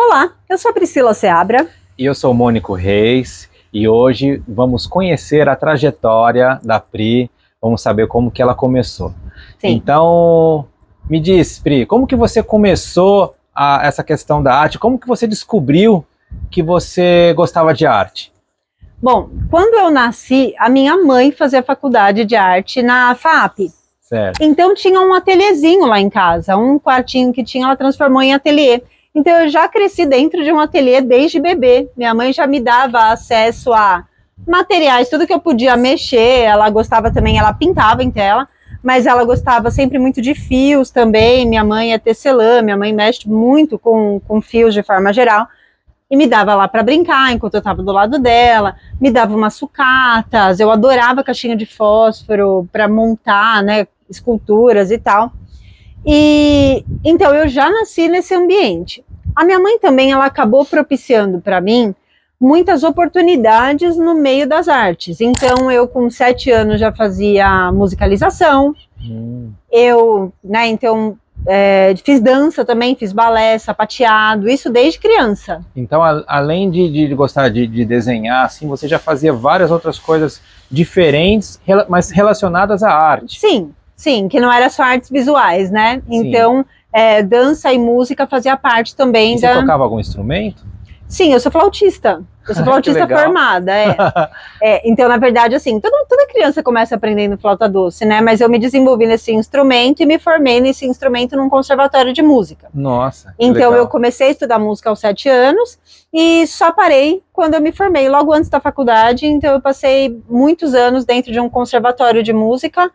Olá, eu sou a Priscila Seabra. E eu sou o Mônico Reis, e hoje vamos conhecer a trajetória da Pri, vamos saber como que ela começou. Sim. Então, me diz, Pri, como que você começou essa questão da arte? Como que você descobriu que você gostava de arte? Bom, quando eu nasci, a minha mãe fazia faculdade de arte na FAAP. Certo. Então tinha um ateliêzinho lá em casa, um quartinho que tinha, ela transformou em ateliê. Então eu já cresci dentro de um ateliê desde bebê. Minha mãe já me dava acesso a materiais, tudo que eu podia mexer. Ela gostava também, ela pintava em tela, mas ela gostava sempre muito de fios também. Minha mãe é tecelã, minha mãe mexe muito com fios de forma geral. E me dava lá para brincar enquanto eu estava do lado dela, me dava umas sucatas, eu adorava caixinha de fósforo para montar, né, esculturas e tal. E então eu já nasci nesse ambiente. A minha mãe também, ela acabou propiciando para mim muitas oportunidades no meio das artes. Então eu com 7 anos já fazia musicalização. Eu, né, então fiz dança também, fiz balé, sapateado, isso desde criança. Então, além de gostar de desenhar, assim, você já fazia várias outras coisas diferentes, mas relacionadas à arte. Sim, que não era só artes visuais, né? Sim. Então, dança e música fazia parte também Você tocava algum instrumento? Sim, eu sou flautista. Eu sou flautista formada, então, na verdade, assim, toda criança começa aprendendo flauta doce, né? Mas eu me desenvolvi nesse instrumento e me formei nesse instrumento num conservatório de música. Nossa, então legal. Eu comecei a estudar música aos 7 anos e só parei quando eu me formei, logo antes da faculdade. Então eu passei muitos anos dentro de um conservatório de música,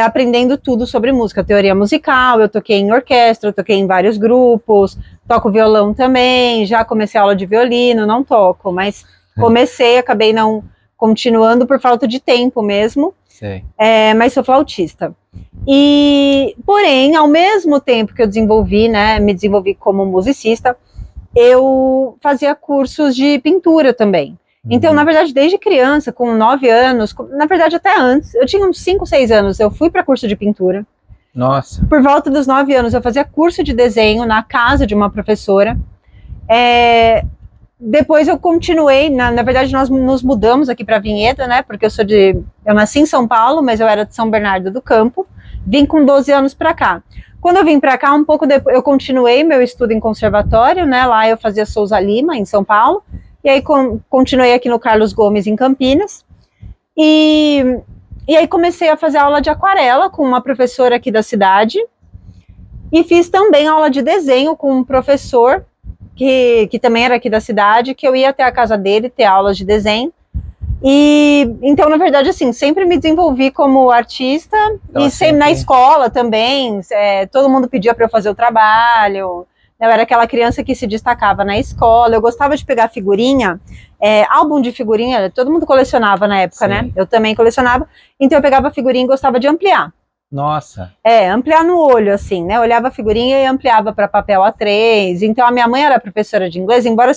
aprendendo tudo sobre música, teoria musical. Eu toquei em orquestra, eu toquei em vários grupos, toco violão também, já comecei aula de violino, não toco, mas comecei, acabei não continuando por falta de tempo mesmo. Sei. Mas sou flautista. Porém, ao mesmo tempo que eu desenvolvi, né, me desenvolvi como musicista, eu fazia cursos de pintura também. Então, na verdade, desde criança, com 9 anos, na verdade até antes, eu tinha uns 5, 6 anos, eu fui para curso de pintura. Nossa. Por volta dos 9 anos, eu fazia curso de desenho na casa de uma professora. Depois eu continuei, na verdade nós nos mudamos aqui para Vinhedo, né, porque eu nasci em São Paulo, mas eu era de São Bernardo do Campo, vim com 12 anos para cá. Quando eu vim para cá, um pouco depois, eu continuei meu estudo em conservatório, né, lá eu fazia Souza Lima, em São Paulo, e aí continuei aqui no Carlos Gomes, em Campinas, e aí comecei a fazer aula de aquarela com uma professora aqui da cidade, e fiz também aula de desenho com um professor, que também era aqui da cidade, que eu ia até a casa dele ter aulas de desenho. E então, na verdade, assim, sempre me desenvolvi como artista, então, e sempre na escola também, todo mundo pedia para eu fazer o trabalho. Eu era aquela criança que se destacava na escola. Eu gostava de pegar figurinha, álbum de figurinha, todo mundo colecionava na época, sim, né? Eu também colecionava, então eu pegava figurinha e gostava de ampliar. Nossa. Ampliar no olho, assim, né? Olhava a figurinha e ampliava para papel A3. Então, a minha mãe era professora de inglês, embora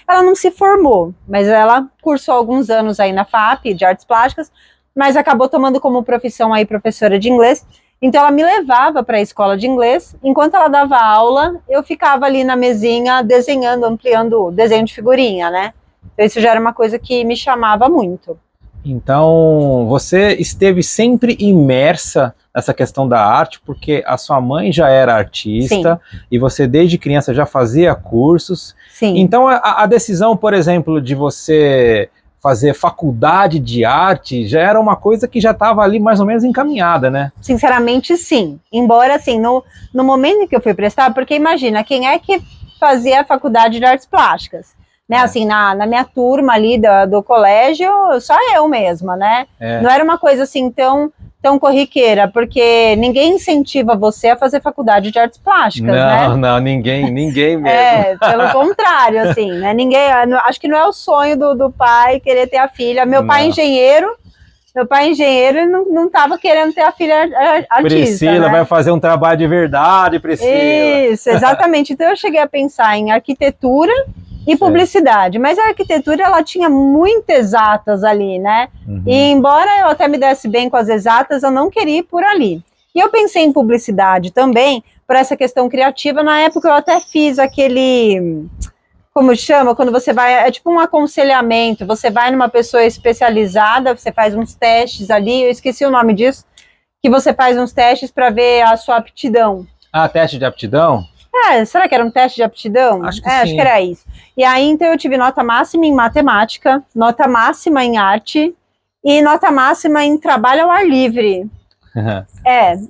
ela não se formou, mas ela cursou alguns anos aí na FAAP, de artes plásticas, mas acabou tomando como profissão aí professora de inglês. Então, ela me levava para a escola de inglês. Enquanto ela dava aula, eu ficava ali na mesinha desenhando, ampliando o desenho de figurinha, né? Então, isso já era uma coisa que me chamava muito. Então, você esteve sempre imersa nessa questão da arte, porque a sua mãe já era artista, sim, e você desde criança já fazia cursos. Sim. Então, a decisão, por exemplo, de você fazer faculdade de arte já era uma coisa que já estava ali mais ou menos encaminhada, né? Sinceramente, sim. Embora, assim, no momento em que eu fui prestar, porque imagina, quem é que fazia a faculdade de artes plásticas? Né, assim, na minha turma ali do colégio, só eu mesma, né? Não era uma coisa assim tão corriqueira, porque ninguém incentiva você a fazer faculdade de artes plásticas, né? Não, ninguém mesmo. Pelo contrário, assim, né? Acho que não é o sonho do pai querer ter a filha. Meu pai engenheiro, ele não estava querendo ter a filha artista. Priscila, né? Vai fazer um trabalho de verdade, Priscila. Isso, exatamente. Então eu cheguei a pensar em arquitetura e publicidade, mas a arquitetura, ela tinha muitas exatas ali, né? E embora eu até me desse bem com as exatas, eu não queria ir por ali. E E eu pensei em publicidade também, por essa questão criativa. Na época eu até fiz aquele, como chama, quando você vai, é tipo um aconselhamento, você vai numa pessoa especializada, você faz uns testes ali, eu esqueci o nome disso, que você faz uns testes para ver a sua aptidão. Ah, teste de aptidão? Será que era um teste de aptidão? Acho que sim. Acho que era isso. E aí, então, eu tive nota máxima em matemática, nota máxima em arte e nota máxima em trabalho ao ar livre.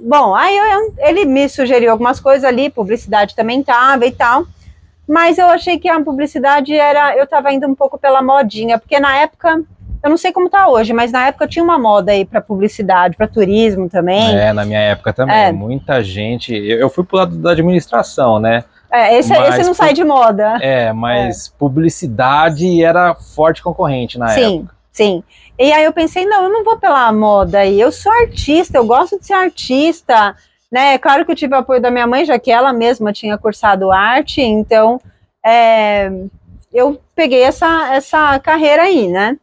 Bom, aí ele me sugeriu algumas coisas ali, publicidade também tava e tal, mas eu achei que a publicidade eu tava indo um pouco pela modinha, porque na época, eu não sei como tá hoje, mas na época tinha uma moda aí para publicidade, para turismo também. Na minha época também, muita gente, eu fui pro lado da administração, né? Esse não sai de moda. Mas publicidade era forte concorrente na época. Sim. E aí eu pensei, não, eu não vou pela moda aí, eu sou artista, eu gosto de ser artista, né? Claro que eu tive o apoio da minha mãe, já que ela mesma tinha cursado arte, então eu peguei essa carreira aí, né?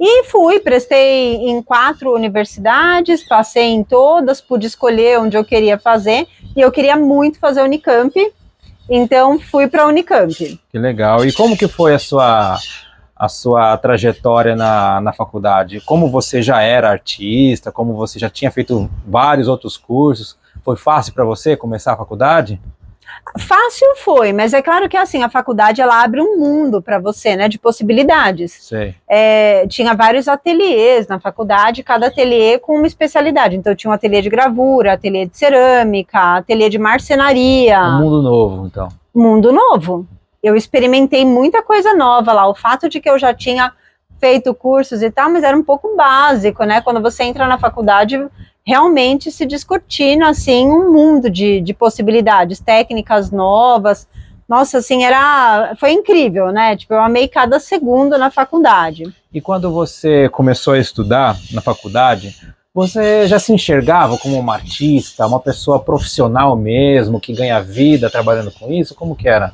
E prestei em 4 universidades, passei em todas, pude escolher onde eu queria fazer, e eu queria muito fazer Unicamp, então fui para a Unicamp. Que legal. E como que foi a sua trajetória na faculdade? Como você já era artista, como você já tinha feito vários outros cursos, foi fácil para você começar a faculdade? Fácil foi, mas é claro que assim, a faculdade ela abre um mundo para você, né, de possibilidades. Sei. Tinha vários ateliês na faculdade, cada ateliê com uma especialidade. Então tinha um ateliê de gravura, ateliê de cerâmica, ateliê de marcenaria. Um mundo novo, então. Mundo novo. Eu experimentei muita coisa nova lá. O fato de que eu já tinha feito cursos e tal, mas era um pouco básico, né? Quando você entra na faculdade, realmente se descortina, assim, um mundo de possibilidades, técnicas novas. Nossa, assim, foi incrível, né? Tipo, eu amei cada segundo na faculdade. E quando você começou a estudar na faculdade, você já se enxergava como uma artista, uma pessoa profissional mesmo, que ganha vida trabalhando com isso? Como que era?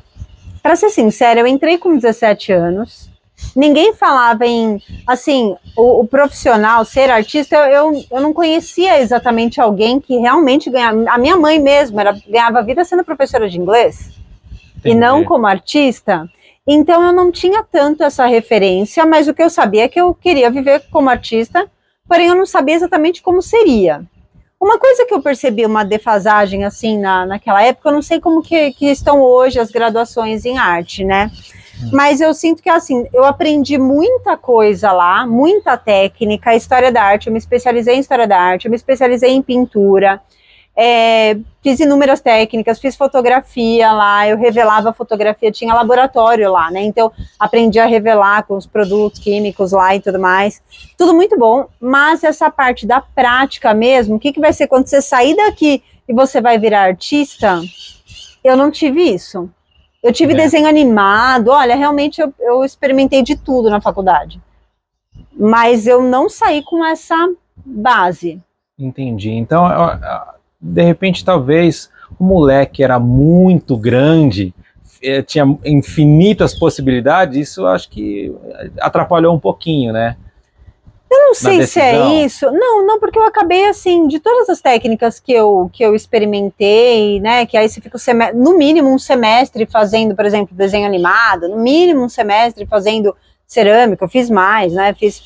Para ser sincera, eu entrei com 17 anos, ninguém falava em, assim, o profissional, ser artista, eu não conhecia exatamente alguém que realmente ganhava. A minha mãe mesmo ganhava vida sendo professora de inglês. Entendi. E não como artista. Então eu não tinha tanto essa referência, mas o que eu sabia é que eu queria viver como artista, porém eu não sabia exatamente como seria. Uma coisa que eu percebi, uma defasagem assim naquela época, eu não sei como que estão hoje as graduações em arte, né? Mas eu sinto que assim, eu aprendi muita coisa lá, muita técnica, história da arte, eu me especializei em história da arte, eu me especializei em pintura, fiz inúmeras técnicas, fiz fotografia lá, eu revelava fotografia, tinha laboratório lá, né? Então aprendi a revelar com os produtos químicos lá e tudo mais, tudo muito bom, mas essa parte da prática mesmo, o que vai ser quando você sair daqui e você vai virar artista, eu não tive isso. Eu tive desenho animado, olha, realmente eu experimentei de tudo na faculdade, mas eu não saí com essa base. Entendi, então de repente, talvez o moleque era muito grande, tinha infinitas possibilidades, isso acho que atrapalhou um pouquinho, né? Eu não sei se é isso. Não, porque eu acabei, assim, de todas as técnicas que eu experimentei, né, que aí você fica no mínimo um semestre fazendo, por exemplo, desenho animado, no mínimo um semestre fazendo cerâmica, eu fiz mais, né, fiz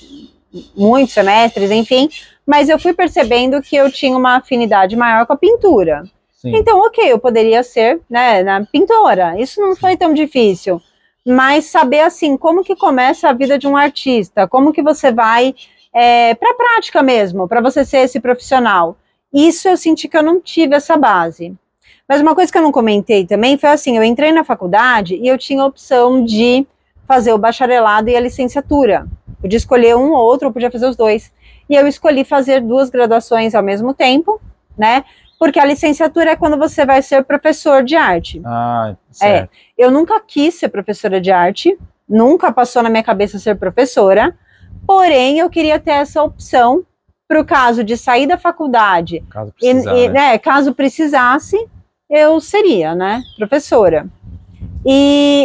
muitos semestres, enfim, mas eu fui percebendo que eu tinha uma afinidade maior com a pintura. Sim. Então, ok, eu poderia ser, né, na pintora, isso não foi tão difícil, mas saber, assim, como que começa a vida de um artista, como que você vai para a prática mesmo, para você ser esse profissional. Isso eu senti que eu não tive essa base. Mas uma coisa que eu não comentei também foi assim, eu entrei na faculdade e eu tinha a opção de fazer o bacharelado e a licenciatura. Podia escolher um ou outro, ou podia fazer os dois. E eu escolhi fazer 2 graduações ao mesmo tempo, né? Porque a licenciatura é quando você vai ser professor de arte. Ah, certo. Eu nunca quis ser professora de arte, nunca passou na minha cabeça ser professora, porém eu queria ter essa opção para o caso de sair da faculdade. Caso precisasse. Né, caso precisasse, eu seria, né, professora.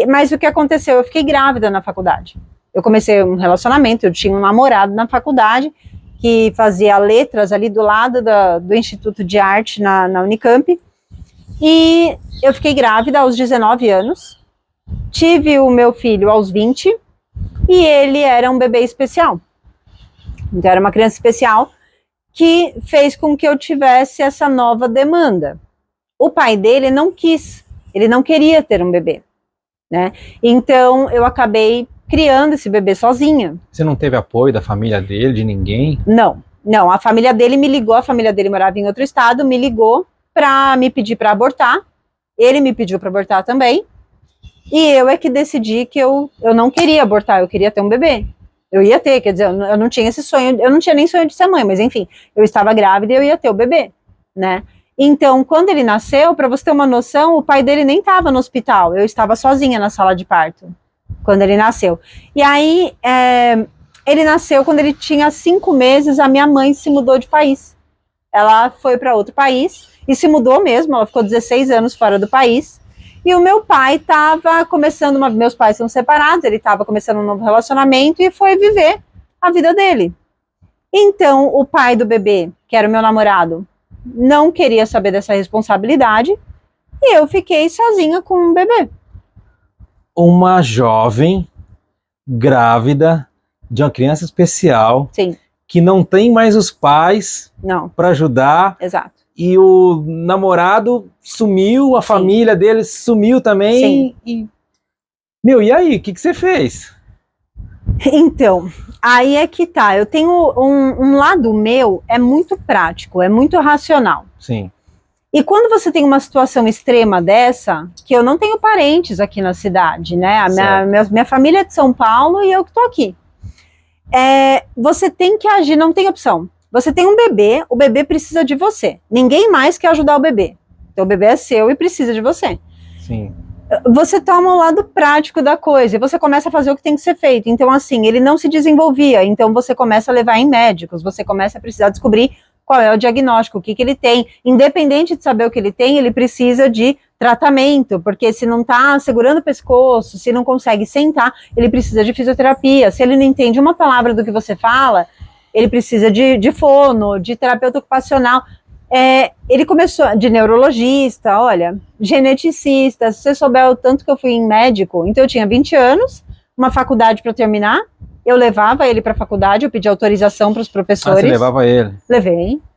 Mas o que aconteceu? Eu fiquei grávida na faculdade. Eu comecei um relacionamento, eu tinha um namorado na faculdade, que fazia letras ali do lado do Instituto de Arte na Unicamp. E eu fiquei grávida aos 19 anos, tive o meu filho aos 20 e ele era um bebê especial. Então era uma criança especial que fez com que eu tivesse essa nova demanda. O pai dele não quis, ele não queria ter um bebê, né? Então eu acabei criando esse bebê sozinha. Você não teve apoio da família dele, de ninguém? Não, a família dele me ligou, a família dele morava em outro estado, me ligou para me pedir para abortar, ele me pediu para abortar também, e eu é que decidi que eu não queria abortar, eu queria ter um bebê. Eu ia ter, quer dizer, eu não tinha esse sonho, eu não tinha nem sonho de ser mãe, mas enfim, eu estava grávida e eu ia ter o bebê, né? Então, quando ele nasceu, para você ter uma noção, o pai dele nem estava no hospital, eu estava sozinha na sala de parto, quando ele nasceu. E aí, ele nasceu quando ele tinha 5 meses, a minha mãe se mudou de país. Ela foi para outro país e se mudou mesmo, ela ficou 16 anos fora do país. E o meu pai estava começando, meus pais são separados, ele estava começando um novo relacionamento e foi viver a vida dele. Então, o pai do bebê, que era o meu namorado, não queria saber dessa responsabilidade e eu fiquei sozinha com um bebê. Uma jovem grávida de uma criança especial. Sim. Que não tem mais os pais para ajudar. Exato. E o namorado sumiu, a Sim. família dele sumiu também. Sim. E aí, o que você fez? Então, aí é que tá. Eu tenho um lado meu, é muito prático, é muito racional. Sim. E quando você tem uma situação extrema dessa, que eu não tenho parentes aqui na cidade, né? Minha família é de São Paulo e eu que tô aqui. Você tem que agir, não tem opção. Você tem um bebê, o bebê precisa de você. Ninguém mais quer ajudar o bebê. Então o bebê é seu e precisa de você. Sim. Você toma o lado prático da coisa e você começa a fazer o que tem que ser feito. Então, assim, ele não se desenvolvia. Então você começa a levar em médicos, você começa a precisar descobrir qual é o diagnóstico, o que ele tem. Independente de saber o que ele tem, ele precisa de tratamento, porque se não está segurando o pescoço, se não consegue sentar, ele precisa de fisioterapia. Se ele não entende uma palavra do que você fala, ele precisa de fono, de terapeuta ocupacional. Ele começou de neurologista, olha, geneticista. Se você souber o tanto que eu fui em médico, então eu tinha 20 anos, uma faculdade para terminar, eu levava ele para a faculdade, eu pedi autorização para os professores. Você levava ele?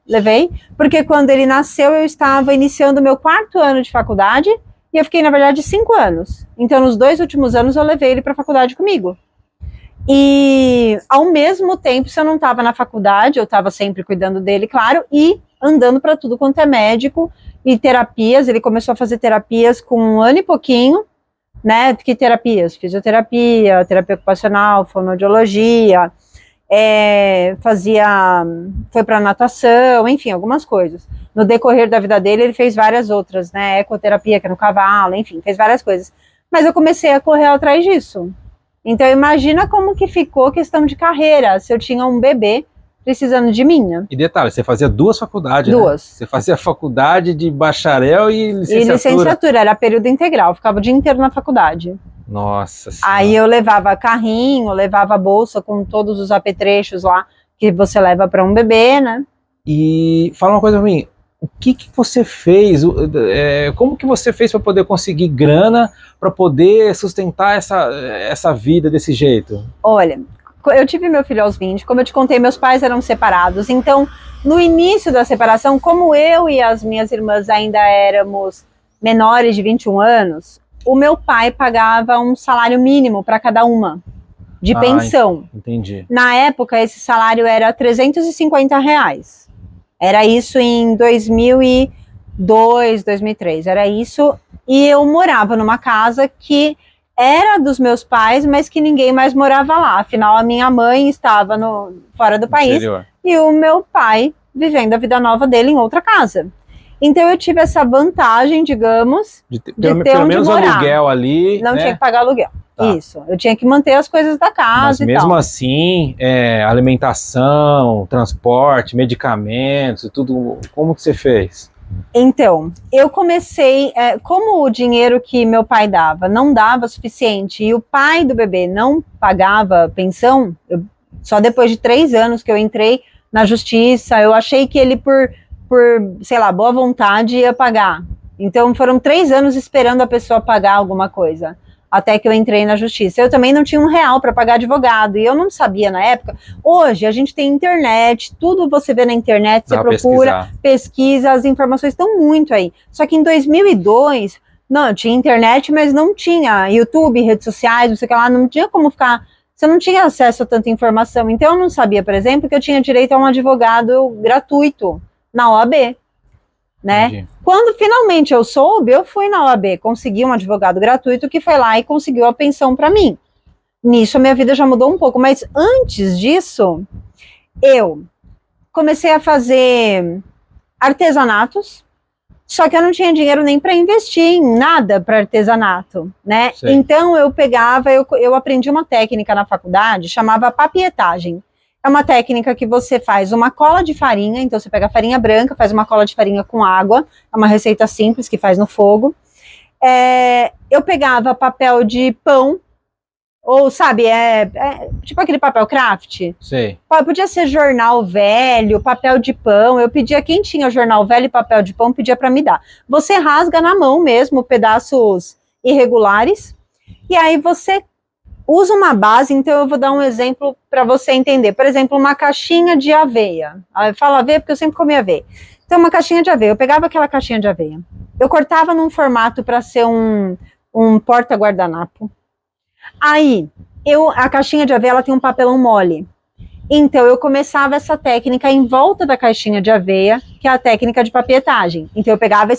Levei, porque quando ele nasceu eu estava iniciando o meu 4º ano de faculdade e eu fiquei, na verdade, 5 anos. Então, nos 2 últimos anos eu levei ele para a faculdade comigo. E, ao mesmo tempo, se eu não estava na faculdade, eu estava sempre cuidando dele, claro, e andando para tudo quanto é médico e terapias. Ele começou a fazer terapias com 1 ano e pouquinho, né? Que terapias? Fisioterapia, terapia ocupacional, fonoaudiologia, foi para natação, enfim, algumas coisas. No decorrer da vida dele, ele fez várias outras, né? Ecoterapia, que é no cavalo, enfim, fez várias coisas. Mas eu comecei a correr atrás disso. Então, imagina como que ficou questão de carreira, se eu tinha um bebê precisando de mim, né? E detalhe, você fazia 2 faculdades, 2. Né? Você fazia faculdade de bacharel e licenciatura. E licenciatura, era período integral, ficava o dia inteiro na faculdade. Nossa Senhora. Aí eu levava carrinho, levava bolsa com todos os apetrechos lá que você leva para um bebê, né? E fala uma coisa pra mim, o que você fez, como que você fez para poder conseguir grana, para poder sustentar essa vida desse jeito? Olha, eu tive meu filho aos 20, como eu te contei, meus pais eram separados, então no início da separação, como eu e as minhas irmãs ainda éramos menores de 21 anos, o meu pai pagava um salário mínimo para cada uma, de pensão. Entendi. Na época, esse salário era R$350. Era isso em 2002, 2003, era isso. E eu morava numa casa que era dos meus pais, mas que ninguém mais morava lá. Afinal, a minha mãe estava fora do país e o meu pai vivendo a vida nova dele em outra casa. Então eu tive essa vantagem, digamos, de ter pelo onde menos morar. Aluguel ali. Não né? Tinha que pagar aluguel. Tá. Isso. Eu tinha que manter as coisas da casa. Mas e mesmo tal. assim, alimentação, transporte, medicamentos, tudo, como que você fez? Então, eu comecei, como o dinheiro que meu pai dava não dava suficiente e o pai do bebê não pagava pensão, só depois de 3 anos que eu entrei na justiça. Eu achei que ele, por, sei lá, boa vontade, ia pagar. Então, foram 3 anos esperando a pessoa pagar alguma coisa, até que eu entrei na justiça. Eu também não tinha R$ 1 para pagar advogado, e eu não sabia na época. Hoje, a gente tem internet, tudo você vê na internet, você procura, pesquisa, as informações estão muito aí. Só que em 2002, não, tinha internet, mas não tinha YouTube, redes sociais, não sei o que lá, não tinha como ficar... Você não tinha acesso a tanta informação. Então, eu não sabia, por exemplo, que eu tinha direito a um advogado gratuito na OAB. Né? Entendi. Quando finalmente eu soube, eu fui na OAB, consegui um advogado gratuito que foi lá e conseguiu a pensão para mim. Nisso a minha vida já mudou um pouco, mas antes disso, eu comecei a fazer artesanatos, só que eu não tinha dinheiro nem para investir em nada para artesanato, né? Sim. Então eu pegava, eu aprendi uma técnica na faculdade, chamava papietagem. É uma técnica que você faz uma cola de farinha, então você pega a farinha branca, faz uma cola de farinha com água, é uma receita simples que faz no fogo. Eu pegava papel de pão, ou sabe, tipo aquele papel craft. Sei. Podia ser jornal velho, papel de pão, eu pedia, quem tinha jornal velho e papel de pão, pedia para me dar. Você rasga na mão mesmo, pedaços irregulares, e aí você usa uma base, então eu vou dar um exemplo para você entender. Por exemplo, uma caixinha de aveia. Eu falo aveia porque eu sempre comi aveia. Então, uma caixinha de aveia. Eu pegava aquela caixinha de aveia. Eu cortava num formato para ser um porta-guardanapo. Aí, a caixinha de aveia ela tem um papelão mole. Então, eu começava essa técnica em volta da caixinha de aveia, que é a técnica de papietagem. Então, eu pegava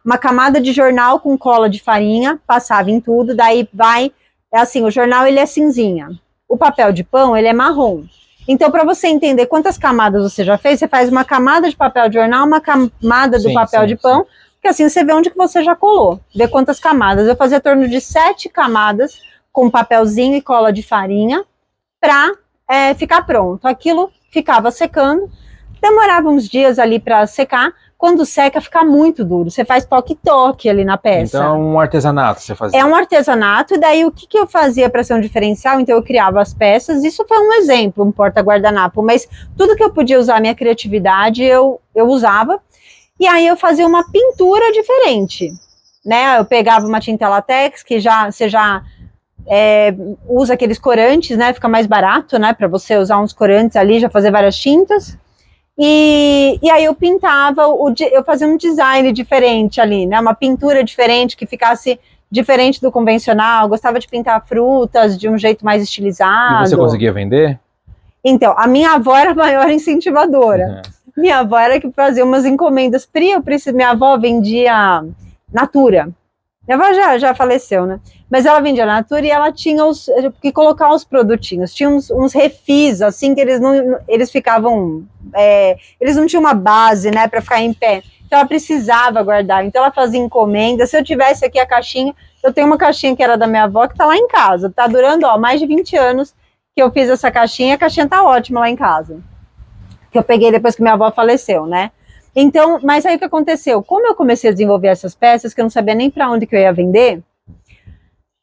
uma camada de jornal com cola de farinha, passava em tudo, daí vai... É assim, o jornal ele é cinzinha, o papel de pão ele é marrom. Então, para você entender quantas camadas você já fez, você faz uma camada de papel de jornal, uma camada do papel de pão, porque assim você vê onde que você já colou, vê quantas camadas. Eu fazia em torno de 7 camadas com papelzinho e cola de farinha para ficar pronto. Aquilo ficava secando, demorava uns dias ali para secar. Quando seca, fica muito duro. Você faz toque-toque ali na peça. Então, é um artesanato você fazia? É um artesanato, e daí o que eu fazia para ser um diferencial? Então, eu criava as peças, isso foi um exemplo, um porta-guardanapo, mas tudo que eu podia usar a minha criatividade, eu usava. E aí, eu fazia uma pintura diferente, né? Eu pegava uma tinta latex, que você já usa aqueles corantes, né? Fica mais barato, né? Para você usar uns corantes ali, já fazer várias tintas. E aí eu pintava, eu fazia um design diferente ali, né? Uma pintura diferente, que ficasse diferente do convencional. Eu gostava de pintar frutas de um jeito mais estilizado. E você conseguia vender? Então, a minha avó era a maior incentivadora. Uhum. Minha avó era que fazia umas encomendas. Minha avó vendia Natura. Minha avó já faleceu, né? Mas ela vendia Natura e ela tinha que colocar os produtinhos. Tinha uns refis, assim, que eles ficavam... eles não tinham uma base, né, para ficar em pé. Então ela precisava guardar. Então ela fazia encomenda. Se eu tivesse aqui a caixinha, eu tenho uma caixinha que era da minha avó que tá lá em casa. Tá durando, mais de 20 anos que eu fiz essa caixinha. A caixinha tá ótima lá em casa. Que eu peguei depois que minha avó faleceu, né? Então, mas aí o que aconteceu? Como eu comecei a desenvolver essas peças, que eu não sabia nem para onde que eu ia vender,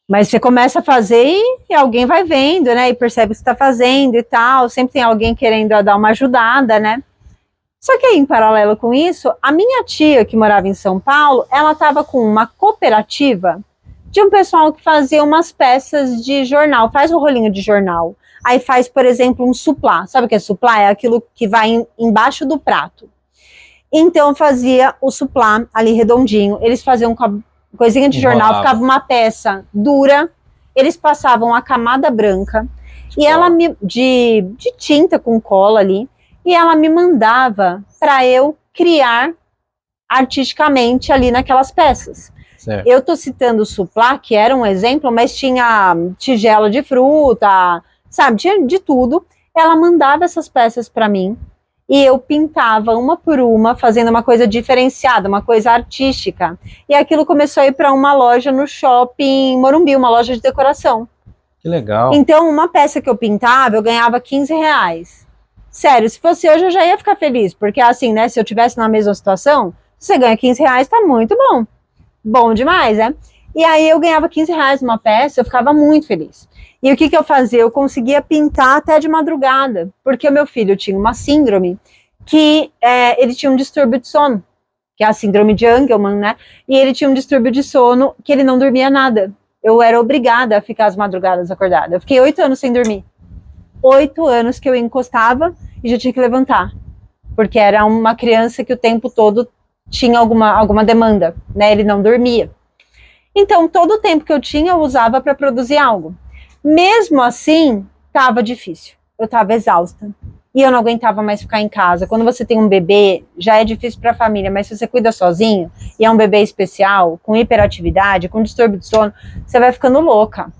mas você começa a fazer e alguém vai vendo, né, e percebe o que você está fazendo e tal, sempre tem alguém querendo dar uma ajudada, né? Só que aí, em paralelo com isso, a minha tia, que morava em São Paulo, ela estava com uma cooperativa de um pessoal que fazia umas peças de jornal, faz um rolinho de jornal, aí faz, por exemplo, um suplá. Sabe o que é suplá? É aquilo que vai embaixo do prato. Então, fazia o suplá ali redondinho, eles faziam com a coisinha de jornal, ficava uma peça dura, eles passavam a camada branca, e ela de tinta com cola ali, e ela me mandava para eu criar artisticamente ali naquelas peças. Certo. Eu tô citando o suplá, que era um exemplo, mas tinha tigela de fruta, sabe, tinha de tudo. Ela mandava essas peças para mim, e eu pintava uma por uma, fazendo uma coisa diferenciada, uma coisa artística. E aquilo começou a ir para uma loja no shopping Morumbi, uma loja de decoração. Que legal. Então, uma peça que eu pintava, eu ganhava R$ 15. Sério, se fosse hoje eu já ia ficar feliz, porque assim, né, se eu tivesse na mesma situação, você ganha R$ 15, tá muito bom. Bom demais, né? E aí eu ganhava R$ 15 uma peça, eu ficava muito feliz. E o que eu fazia? Eu conseguia pintar até de madrugada, porque o meu filho tinha uma síndrome que ele tinha um distúrbio de sono, que é a síndrome de Angelman, né? E ele tinha um distúrbio de sono que ele não dormia nada. Eu era obrigada a ficar as madrugadas acordada. Eu fiquei 8 anos sem dormir. 8 anos que eu encostava e já tinha que levantar, porque era uma criança que o tempo todo tinha alguma demanda, né? Ele não dormia. Então, todo o tempo que eu tinha, eu usava para produzir algo. Mesmo assim, estava difícil. Eu estava exausta. E eu não aguentava mais ficar em casa. Quando você tem um bebê, já é difícil para a família, mas se você cuida sozinho, e é um bebê especial, com hiperatividade, com distúrbio de sono, você vai ficando louca.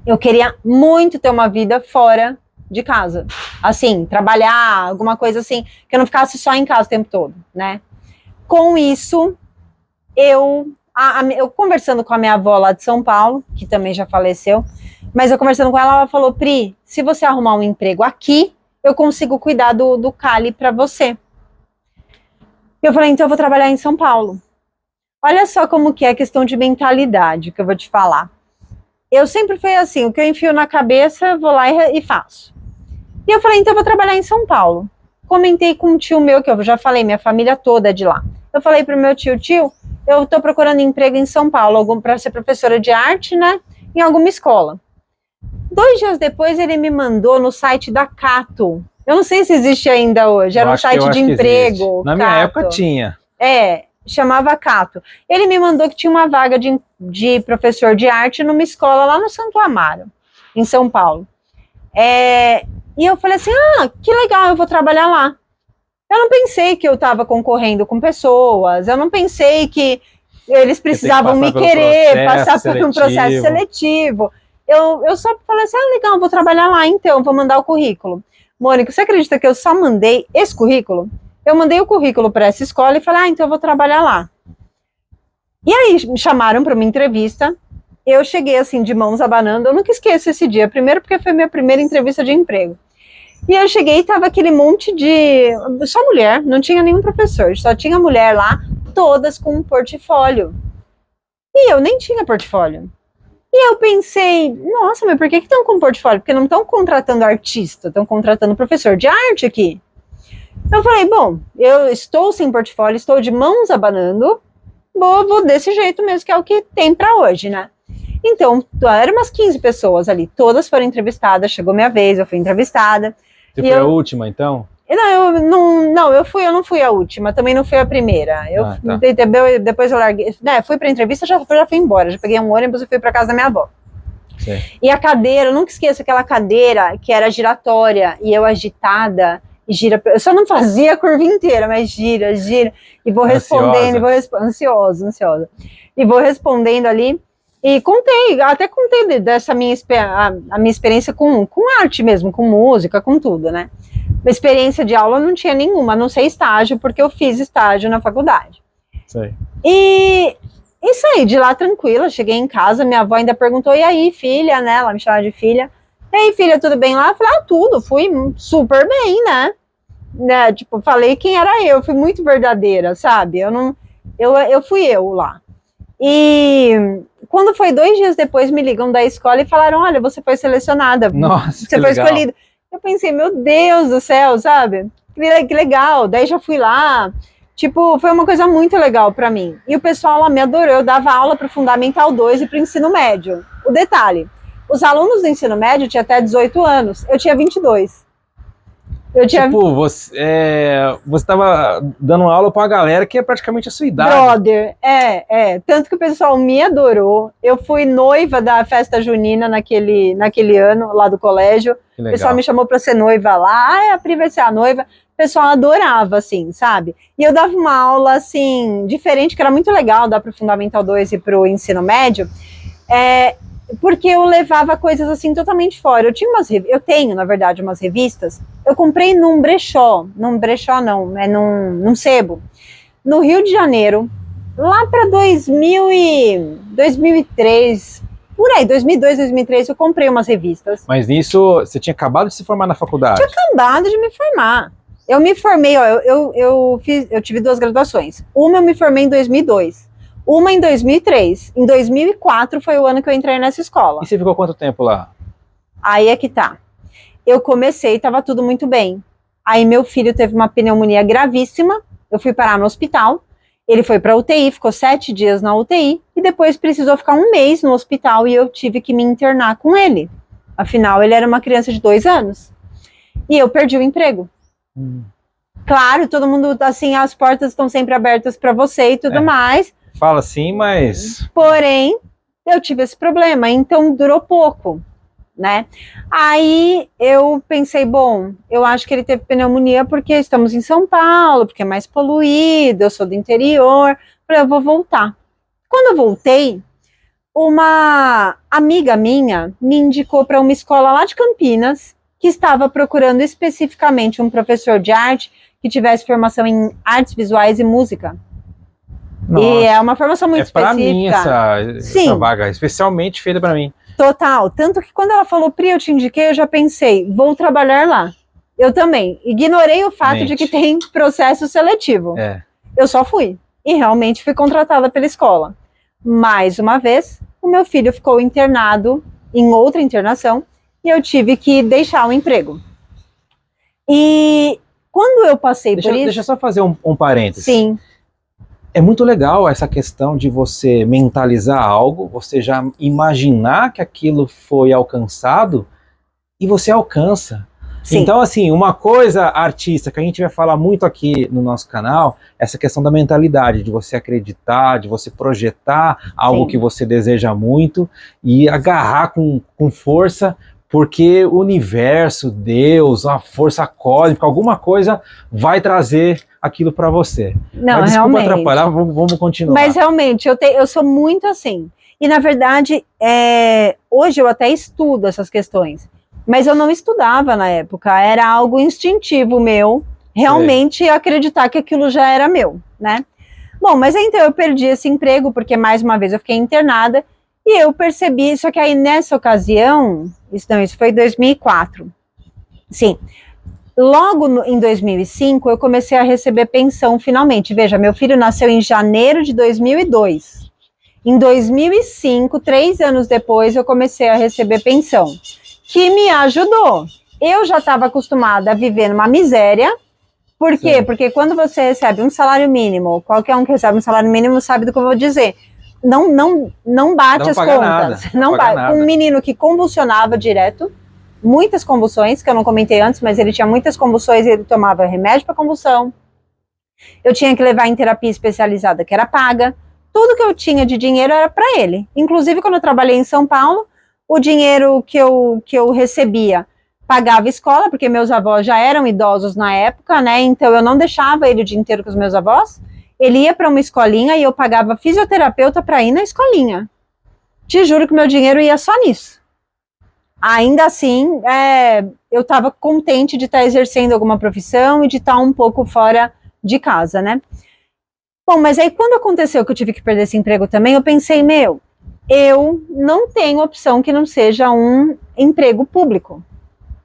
Eu queria muito ter uma vida fora de casa. Assim, trabalhar, alguma coisa assim, que eu não ficasse só em casa o tempo todo, né? Com isso, eu conversando com a minha avó lá de São Paulo, que também já faleceu, mas eu conversando com ela, ela falou, Pri, se você arrumar um emprego aqui, eu consigo cuidar do Cali para você. Eu falei, então eu vou trabalhar em São Paulo. Olha só como que é a questão de mentalidade que eu vou te falar. Eu sempre fui assim, o que eu enfio na cabeça, vou lá e faço. E eu falei, então eu vou trabalhar em São Paulo. Comentei com um tio meu, que eu já falei, minha família toda é de lá. Eu falei pro meu tio, eu tô procurando emprego em São Paulo, para ser professora de arte, né, em alguma escola. 2 dias depois ele me mandou no site da Cato. Eu não sei se existe ainda hoje, era um site de emprego. Na minha época tinha. Chamava Cato. Ele me mandou que tinha uma vaga de professor de arte numa escola lá no Santo Amaro, em São Paulo. E eu falei assim, que legal, eu vou trabalhar lá. Eu não pensei que eu estava concorrendo com pessoas, eu não pensei que eles precisavam me querer, passar por um processo seletivo. Eu só falei assim, legal, eu vou trabalhar lá então, vou mandar o currículo. Mônica, você acredita que eu só mandei esse currículo? Eu mandei o currículo para essa escola e falei, então eu vou trabalhar lá. E aí me chamaram para uma entrevista, eu cheguei assim de mãos abanando, eu nunca esqueço esse dia, primeiro porque foi minha primeira entrevista de emprego. E eu cheguei e tava aquele monte de... só mulher, não tinha nenhum professor, só tinha mulher lá, todas com um portfólio. E eu nem tinha portfólio. E eu pensei, nossa, mas por que estão com portfólio? Porque não estão contratando artista, estão contratando professor de arte aqui. Eu falei, bom, eu estou sem portfólio, estou de mãos abanando, vou desse jeito mesmo, que é o que tem para hoje, né? Então, eram umas 15 pessoas ali, todas foram entrevistadas, chegou minha vez, eu fui entrevistada. Você foi a última, então? Não, eu não fui a última, também não fui a primeira. Depois eu larguei, fui pra entrevista, já fui embora, já peguei um ônibus e fui pra casa da minha avó. Sim. E a cadeira, eu nunca esqueço aquela cadeira que era giratória, e eu agitada, e gira, eu só não fazia a curva inteira, mas gira, e vou respondendo, ansiosa, e vou respondendo ali, e até contei dessa minha experiência com arte mesmo, com música, com tudo, né? Uma experiência de aula não tinha nenhuma, a não ser estágio, porque eu fiz estágio na faculdade. Sei. E saí de lá tranquila, cheguei em casa, minha avó ainda perguntou, e aí, filha, né? Ela me chamava de filha. E aí, filha, tudo bem lá? Eu falei, tudo, fui super bem, né? Tipo, falei quem era eu, fui muito verdadeira, sabe? Eu fui eu lá. E quando foi 2 dias depois, me ligam da escola e falaram, olha, você foi selecionada. Nossa, você foi escolhida. Eu pensei, meu Deus do céu, sabe? Que legal. Daí já fui lá. Tipo, foi uma coisa muito legal pra mim. E o pessoal lá me adorou. Eu dava aula pro Fundamental 2 e pro ensino médio. O detalhe, os alunos do ensino médio tinham até 18 anos. Eu tinha 22. Tipo, você tava dando aula pra uma galera que é praticamente a sua idade. Brother, tanto que o pessoal me adorou. Eu fui noiva da festa junina naquele ano, lá do colégio. O pessoal me chamou pra ser noiva lá. A Pri vai ser a noiva. O pessoal adorava, assim, sabe? E eu dava uma aula, assim, diferente, que era muito legal, dar pro Fundamental 2 e pro ensino médio. Porque eu levava coisas assim totalmente fora. Eu tenho, na verdade, umas revistas. Eu comprei num brechó não, num sebo, no Rio de Janeiro, lá para 2003, por aí, 2002, 2003, eu comprei umas revistas. Mas nisso, você tinha acabado de se formar na faculdade? Tinha acabado de me formar. Eu me formei, eu tive 2 graduações. Uma eu me formei em 2002. Uma em 2003. Em 2004 foi o ano que eu entrei nessa escola. E você ficou quanto tempo lá? Aí é que tá. Eu comecei, estava tudo muito bem. Aí meu filho teve uma pneumonia gravíssima, eu fui parar no hospital, ele foi para UTI, ficou 7 dias na UTI, e depois precisou ficar 1 mês no hospital e eu tive que me internar com ele. Afinal, ele era uma criança de 2 anos. E eu perdi o emprego. Claro, todo mundo, assim, as portas estão sempre abertas para você e tudo mais. Fala assim, mas... Porém, eu tive esse problema, então durou pouco, né? Aí eu pensei, bom, eu acho que ele teve pneumonia porque estamos em São Paulo, porque é mais poluído, eu sou do interior, falei, eu vou voltar. Quando eu voltei, uma amiga minha me indicou para uma escola lá de Campinas, que estava procurando especificamente um professor de arte que tivesse formação em artes visuais e música. Nossa, e é uma formação muito específica. É para mim essa vaga, especialmente feita para mim. Total, tanto que quando ela falou, Pri, eu te indiquei, eu já pensei, vou trabalhar lá. Eu também, ignorei o fato de que tem processo seletivo. Eu só fui, e realmente fui contratada pela escola. Mais uma vez, o meu filho ficou internado em outra internação, e eu tive que deixar o emprego. E quando eu passei por isso... Deixa eu só fazer um parênteses. Sim. É muito legal essa questão de você mentalizar algo, você já imaginar que aquilo foi alcançado e você alcança. Sim. Então, assim, uma coisa artista que a gente vai falar muito aqui no nosso canal, essa questão da mentalidade, de você acreditar, de você projetar algo que você deseja muito e agarrar com força, porque o universo, Deus, a força cósmica, alguma coisa vai trazer aquilo para você. Não, mas desculpa realmente. atrapalhar, vamos continuar. Mas realmente, eu sou muito assim. E na verdade, hoje eu até estudo essas questões. Mas eu não estudava na época, era algo instintivo meu, realmente acreditar que aquilo já era meu, né? Bom, mas então eu perdi esse emprego, porque mais uma vez eu fiquei internada, e eu percebi, só que aí nessa ocasião, isso foi em 2004, sim, logo em 2005 eu comecei a receber pensão finalmente. Veja, meu filho nasceu em janeiro de 2002, em 2005, 3 anos depois, eu comecei a receber pensão, que me ajudou. Eu já estava acostumada a viver numa miséria. Por quê? Sim. Porque quando você recebe um salário mínimo, qualquer um que recebe um salário mínimo sabe do que eu vou dizer. Não bate as contas. Não bate. Um menino que convulsionava direto, muitas convulsões, que eu não comentei antes, mas ele tinha muitas convulsões e ele tomava remédio para convulsão. Eu tinha que levar em terapia especializada, que era paga. Tudo que eu tinha de dinheiro era para ele. Inclusive, quando eu trabalhei em São Paulo, o dinheiro que eu recebia pagava escola, porque meus avós já eram idosos na época, né? Então eu não deixava ele o dia inteiro com os meus avós. Ele ia para uma escolinha e eu pagava fisioterapeuta para ir na escolinha. Te juro que meu dinheiro ia só nisso. Ainda assim, eu estava contente de estar exercendo alguma profissão e de estar um pouco fora de casa, né? Bom, mas aí quando aconteceu que eu tive que perder esse emprego também, eu pensei, eu não tenho opção que não seja um emprego público.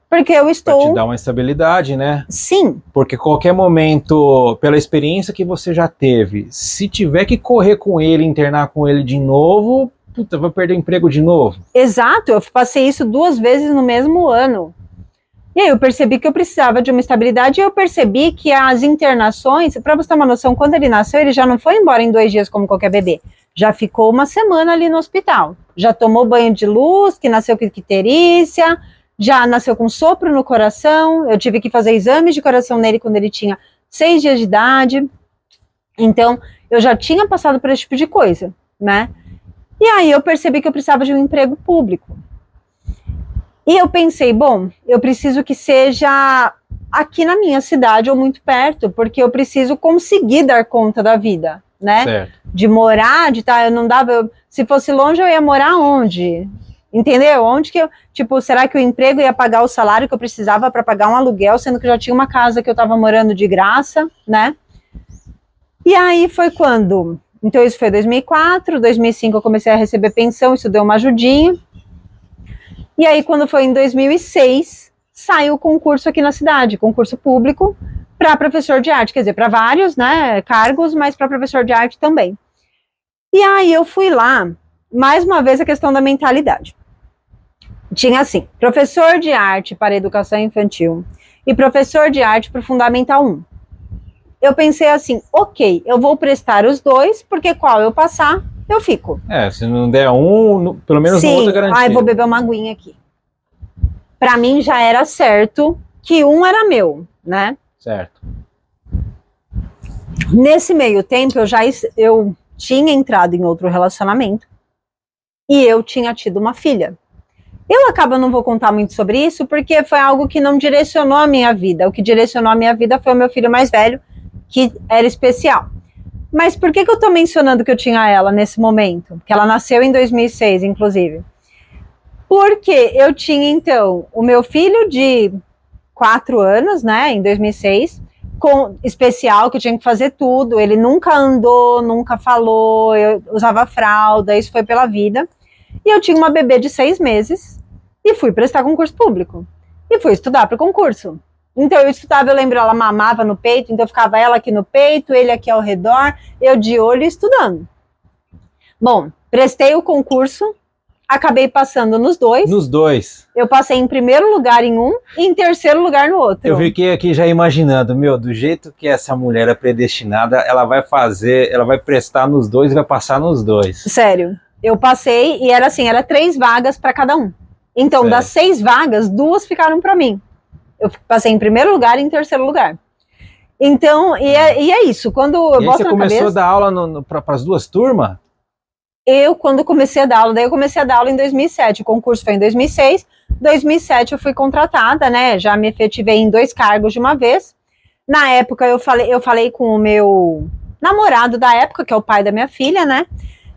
Porque eu estou... Pra te dar uma estabilidade, né? Sim. Porque qualquer momento, pela experiência que você já teve, se tiver que correr com ele, internar com ele de novo, puta, vai perder o emprego de novo. Exato, eu passei isso 2 vezes no mesmo ano. E aí eu percebi que eu precisava de uma estabilidade e eu percebi que as internações, para você ter uma noção, quando ele nasceu, ele já não foi embora em 2 dias como qualquer bebê. Já ficou 1 semana ali no hospital. Já tomou banho de luz, que nasceu com icterícia, já nasceu com sopro no coração. Eu tive que fazer exames de coração nele quando ele tinha 6 dias de idade. Então, eu já tinha passado por esse tipo de coisa, né? E aí eu percebi que eu precisava de um emprego público. E eu pensei, bom, eu preciso que seja aqui na minha cidade ou muito perto, porque eu preciso conseguir dar conta da vida, né? Certo. De morar, de estar, eu não dava, se fosse longe eu ia morar onde? Entendeu? Onde que eu, tipo, será que o emprego ia pagar o salário que eu precisava para pagar um aluguel, sendo que eu já tinha uma casa que eu estava morando de graça, né? E aí foi quando, então isso foi 2004, 2005 eu comecei a receber pensão, isso deu uma ajudinha. E aí, quando foi em 2006, saiu o concurso aqui na cidade, concurso público para professor de arte, quer dizer, para vários, né, cargos, mas para professor de arte também. E aí eu fui lá, mais uma vez a questão da mentalidade. Tinha assim, professor de arte para educação infantil e professor de arte para o Fundamental 1. Eu pensei assim, ok, eu vou prestar os dois, porque qual eu passar, eu fico. Se não der um, pelo menos no outro garantia. Ai, vou beber uma aguinha aqui. Para mim já era certo que um era meu, né? Certo. Nesse meio tempo, eu tinha entrado em outro relacionamento e eu tinha tido uma filha. Não vou contar muito sobre isso, porque foi algo que não direcionou a minha vida. O que direcionou a minha vida foi o meu filho mais velho, que era especial. Mas por que eu tô mencionando que eu tinha ela nesse momento? Que ela nasceu em 2006, inclusive. Porque eu tinha, então, o meu filho de 4 anos, né, em 2006, especial, que eu tinha que fazer tudo. Ele nunca andou, nunca falou, eu usava fralda, isso foi pela vida. E eu tinha uma bebê de 6 meses e fui prestar concurso público. E fui estudar para o concurso. Então eu estudava, eu lembro, ela mamava no peito, então ficava ela aqui no peito, ele aqui ao redor, eu de olho estudando. Bom, prestei o concurso, acabei passando nos dois. Nos dois. Eu passei em primeiro lugar em um e em terceiro lugar no outro. Eu fiquei aqui já imaginando, do jeito que essa mulher é predestinada, ela vai prestar nos dois e vai passar nos dois. Sério. Eu passei e era assim, era 3 vagas para cada um. Então, das 6 vagas, 2 ficaram para mim. Eu passei em primeiro lugar e em terceiro lugar. Então, e é isso. Quando eu boto na cabeça... Você começou a dar aula para as 2 turmas? Quando comecei a dar aula, daí eu comecei a dar aula em 2007. O concurso foi em 2006. 2007 eu fui contratada, né? Já me efetivei em 2 cargos de uma vez. Na época, eu falei com o meu namorado da época, que é o pai da minha filha, né?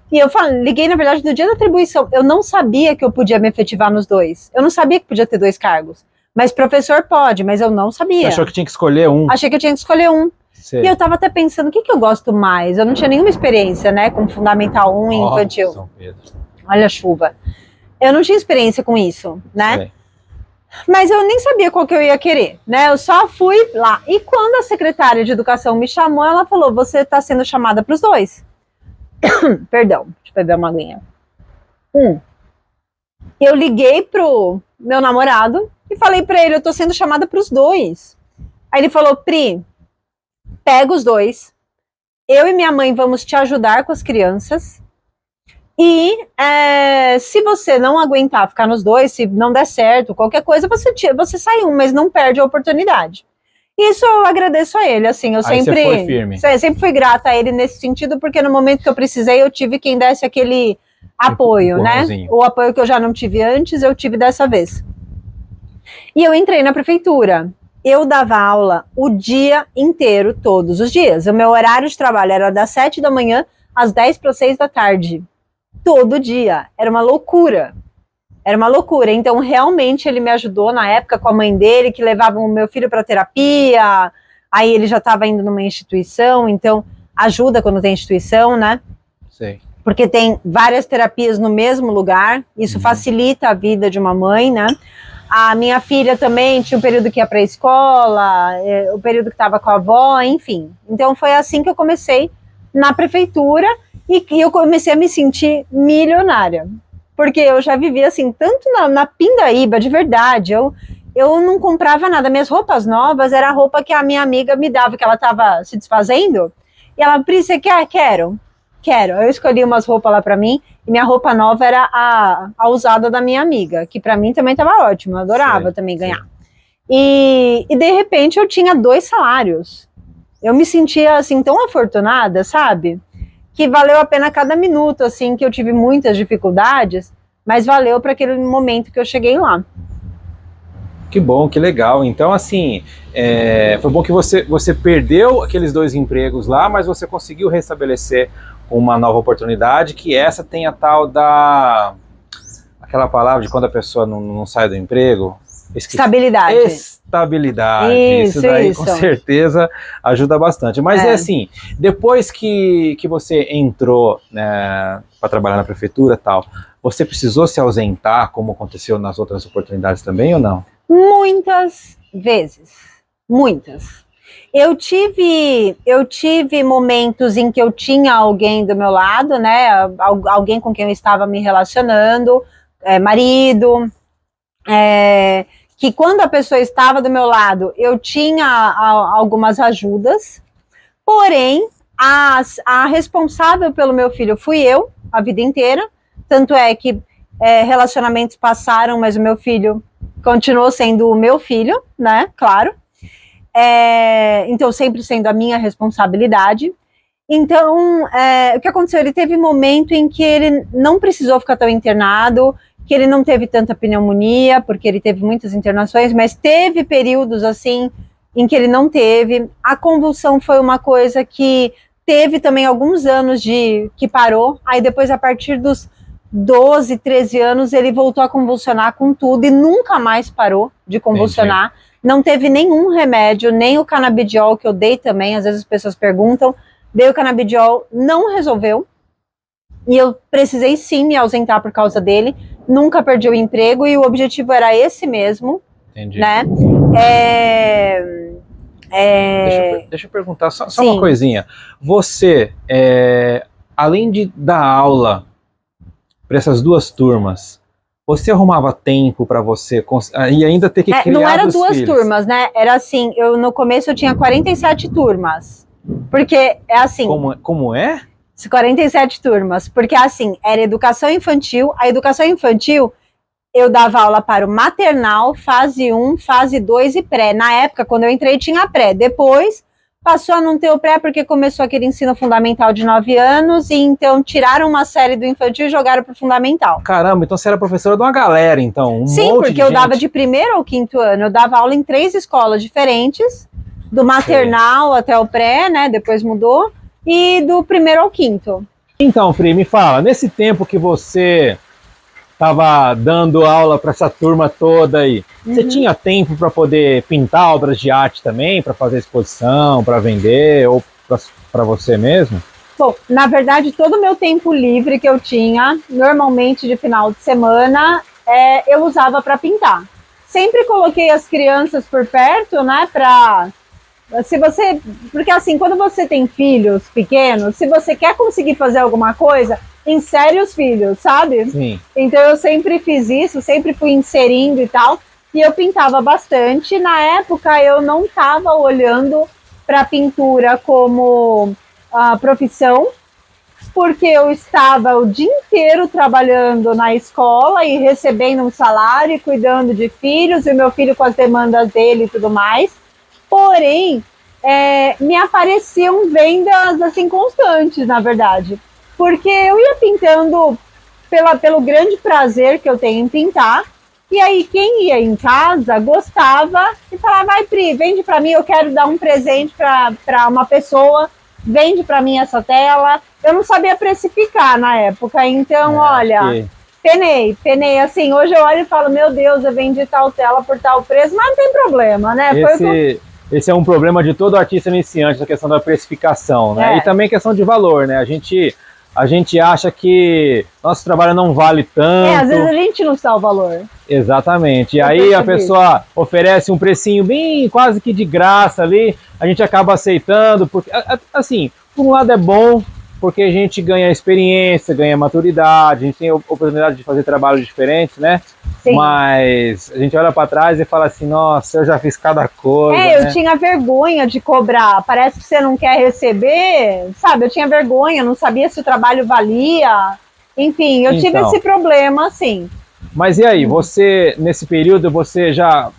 E eu liguei, na verdade, no dia da atribuição. Eu não sabia que eu podia me efetivar nos 2. Eu não sabia que podia ter 2 cargos. Mas professor pode, mas eu não sabia. Você achou que tinha que escolher um? Achei que eu tinha que escolher um. Sei. E eu tava até pensando, o que eu gosto mais? Eu não tinha nenhuma experiência, né, com Fundamental 1 e infantil. São Pedro. Olha a chuva. Eu não tinha experiência com isso, né? Sei. Mas eu nem sabia qual que eu ia querer, né? Eu só fui lá. E quando a secretária de educação me chamou, ela falou, você tá sendo chamada para os 2. Perdão, deixa eu beber uma aguinha. Eu liguei pro meu namorado e falei pra ele, eu tô sendo chamada pros 2. Aí ele falou, Pri, pega os 2, eu e minha mãe vamos te ajudar com as crianças, e se você não aguentar ficar nos 2, se não der certo, qualquer coisa, você sai mas não perde a oportunidade. Isso eu agradeço a ele, assim, eu sempre... Você foi firme. Sempre fui grata a ele nesse sentido, porque no momento que eu precisei, eu tive quem desse aquele apoio, né? O apoio que eu já não tive antes, eu tive dessa vez. E eu entrei na prefeitura. Eu dava aula o dia inteiro, todos os dias. O meu horário de trabalho era das 7 da manhã às 10 para 6 da tarde. Todo dia. Era uma loucura. Era uma loucura. Então, realmente, ele me ajudou na época com a mãe dele, que levava o meu filho para terapia. Aí ele já estava indo numa instituição, então ajuda quando tem instituição, né? Sei. Porque tem várias terapias no mesmo lugar. Isso facilita a vida de uma mãe, né? A minha filha também tinha um período que ia para a escola, o período que estava com a avó, enfim. Então, foi assim que eu comecei na prefeitura e eu comecei a me sentir milionária. Porque eu já vivia assim, tanto na pindaíba, de verdade, eu não comprava nada. Minhas roupas novas era a roupa que a minha amiga me dava, que ela estava se desfazendo. E ela, Pri, você quer? Quero. Eu escolhi umas roupas lá pra mim, e minha roupa nova era a usada da minha amiga, que pra mim também tava ótimo, eu adorava também ganhar. E de repente eu tinha 2 salários. Eu me sentia assim tão afortunada, sabe? Que valeu a pena cada minuto, assim, que eu tive muitas dificuldades, mas valeu para aquele momento que eu cheguei lá. Que bom, que legal. Então, assim, foi bom que você perdeu aqueles 2 empregos lá, mas você conseguiu restabelecer uma nova oportunidade, que essa tem a tal da... aquela palavra de quando a pessoa não sai do emprego. Estabilidade. Estabilidade. Isso daí com certeza ajuda bastante. Mas é assim, depois que você entrou, né, para trabalhar na prefeitura e tal, você precisou se ausentar, como aconteceu nas outras oportunidades também ou não? Muitas vezes. Muitas. Eu tive momentos em que eu tinha alguém do meu lado, né? Alguém com quem eu estava me relacionando, marido, que quando a pessoa estava do meu lado, eu tinha algumas ajudas, porém, a responsável pelo meu filho fui eu, a vida inteira, tanto é que relacionamentos passaram, mas o meu filho continuou sendo o meu filho, né, claro, então sempre sendo a minha responsabilidade. Então, o que aconteceu? Ele teve momento em que ele não precisou ficar tão internado, que ele não teve tanta pneumonia, porque ele teve muitas internações, mas teve períodos assim em que ele não teve. A convulsão foi uma coisa que teve também alguns anos que parou, aí depois a partir dos 12, 13 anos ele voltou a convulsionar com tudo e nunca mais parou de convulsionar. Entendi. Não teve nenhum remédio, nem o canabidiol que eu dei também, às vezes as pessoas perguntam, dei o canabidiol, não resolveu, e eu precisei sim me ausentar por causa dele, nunca perdi o emprego e o objetivo era esse mesmo. Entendi. Né? Deixa eu perguntar só uma coisinha. Você, além de dar aula para essas duas turmas, você arrumava tempo para você e ainda ter que criar não era duas turmas, né? Era assim, no começo eu tinha 47 turmas. Porque é assim... Como é? 47 turmas. Porque assim, era educação infantil. A educação infantil, eu dava aula para o maternal, fase 1, fase 2 e pré. Na época, quando eu entrei, tinha pré. Depois, passou a não ter o pré, porque começou aquele ensino fundamental de 9 anos, e então tiraram uma série do infantil e jogaram para o fundamental. Caramba, então você era professora de uma galera, então? Sim, porque eu dava de 1º ao 5º ano. Eu dava aula em 3 escolas diferentes, do maternal até o pré, né? Depois mudou, e do 1º ao 5º. Então, Pri, me fala, nesse tempo que você estava dando aula para essa turma toda aí, você tinha tempo para poder pintar obras de arte também, para fazer exposição, para vender, ou para você mesmo? Bom, na verdade, todo o meu tempo livre que eu tinha, normalmente de final de semana, eu usava para pintar. Sempre coloquei as crianças por perto, né, porque assim, quando você tem filhos pequenos, se você quer conseguir fazer alguma coisa, insere os filhos, sabe? Sim. Então eu sempre fiz isso, sempre fui inserindo e tal, e eu pintava bastante. Na época eu não estava olhando para a pintura como profissão, porque eu estava o dia inteiro trabalhando na escola e recebendo um salário e cuidando de filhos, e o meu filho com as demandas dele e tudo mais. Porém, me apareciam vendas assim constantes, na verdade. Porque eu ia pintando pelo grande prazer que eu tenho em pintar. E aí quem ia em casa gostava e falava, vai Pri, vende para mim, eu quero dar um presente para uma pessoa, vende para mim essa tela. Eu não sabia precificar na época, então olha... Penei, assim, hoje eu olho e falo, meu Deus, eu vendi tal tela por tal preço, mas não tem problema, né? Esse é um problema de todo artista iniciante, a questão da precificação, né? E também questão de valor, né? A gente acha que nosso trabalho não vale tanto. Às vezes a gente não sabe o valor. Exatamente. E aí a pessoa oferece um precinho bem quase que de graça ali, a gente acaba aceitando, porque, assim, por um lado é bom, porque a gente ganha experiência, ganha maturidade, a gente tem a oportunidade de fazer trabalhos diferentes, né? Sim. Mas a gente olha para trás e fala assim, nossa, eu já fiz cada coisa. Eu tinha vergonha de cobrar, parece que você não quer receber, sabe? Eu tinha vergonha, não sabia se o trabalho valia, enfim, eu tive esse problema, assim. Mas e aí, você, nesse período, você já